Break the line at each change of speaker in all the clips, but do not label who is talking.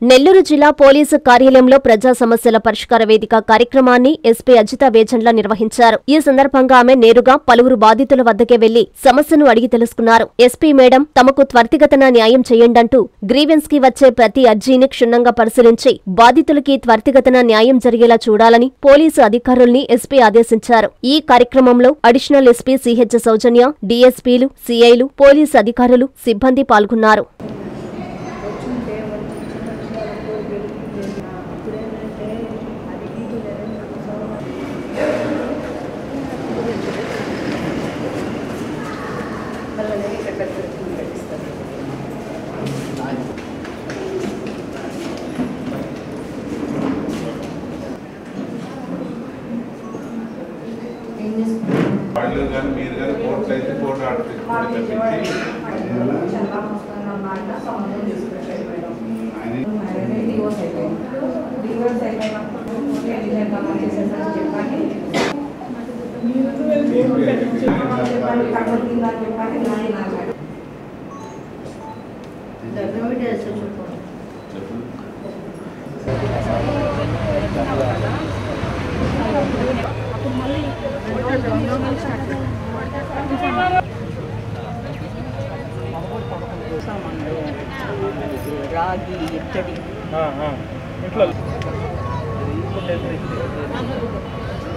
నెల్లూరు జిల్లా పోలీసు కార్యాలయంలో ప్రజా సమస్యల పరిష్కార వేదిక కార్యక్రమాన్ని ఎస్పీ అజితా వేజండ్ల నిర్వహించారు. ఈ సందర్భంగా ఆమె నేరుగా పలువురు బాధితుల వద్దకే వెళ్లి సమస్యను అడిగి తెలుసుకున్నారు. ఎస్పీ మేడం తమకు త్వరితగతిన న్యాయం చేయండంటూ గ్రీవెన్స్ కి వచ్చే ప్రతి అర్జీని క్షుణ్ణంగా పరిశీలించి బాధితులకి త్వరితగతిన న్యాయం జరిగేలా చూడాలని పోలీసు అధికారుల్ని ఎస్పీ ఆదేశించారు. ఈ కార్యక్రమంలో అడిషనల్ ఎస్పీ సిహెచ్ సౌజన్య, డీఎస్పీలు, సీఐలు, పోలీసు అధికారులు, సిబ్బంది పాల్గొన్నారు.
రాగి ఇత్తడి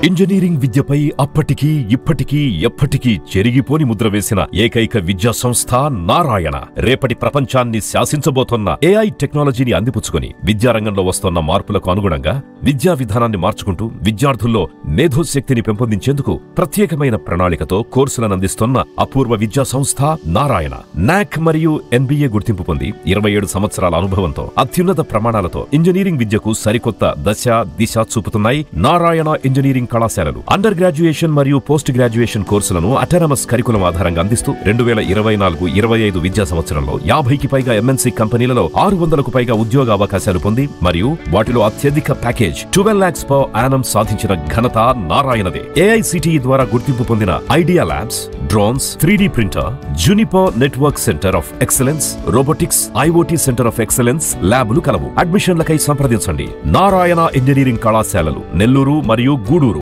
ఇంజనీరింగ్ విద్యపై అప్పటికీ ఇప్పటికీ ఎప్పటికీ చెరిగిపోని ముద్ర వేసిన ఏకైక విద్యా సంస్థ నారాయణ రేపటి ప్రపంచాన్ని శాసించబోతోన్న ఏఐ టెక్నాలజీని అందిపుచ్చుకుని విద్యారంగంలో వస్తోన్న మార్పులకు అనుగుణంగా విద్యా విధానాన్ని మార్చుకుంటూ విద్యార్థుల్లో మేధోశక్తిని పెంపొందించేందుకు ప్రత్యేకమైన ప్రణాళికతో కోర్సులను అందిస్తున్న అపూర్వ విద్యా సంస్థ నారాయణ. నాక్ మరియు ఎన్బీఏ గుర్తింపు పొంది 27 సంవత్సరాల అనుభవంతో అత్యున్నత ప్రమాణాలతో ఇంజనీరింగ్ విద్యకు సరికొత్త దశ దిశ చూపుతున్నాయి నారాయణ ఇంజనీరింగ్ కళాశాలలు. అండర్ గ్రాడ్యుయేషన్ మరియు పోస్ట్ గ్రాడ్యుయేషన్ కోర్సులను అటానమస్ కరికులం ఆధారంగా అందిస్తూ 2024-25 విద్యా సంవత్సరంలో 50కి పైగా ఎంఎన్సీ కంపెనీలలో 600కు పైగా ఉద్యోగ అవకాశాలు పొంది మరియు వాటిలో అత్యధిక ప్యాకేజ్ 12 lakhs per annum సాధించిన ఘనత నారాయణదే. ఏఐసిటిఈ ద్వారా గుర్తింపు పొందిన idea labs, drones, 3D printer, Juniper network centre of excellence, robotics, IoT centre of excellence ల్యాబులు కలవు. అడ్మిషన్లకై సంప్రదించండి. నారాయణ ఇంజనీరింగ్ కళాశాలలు, నెల్లూరు మరియు గూడూరు.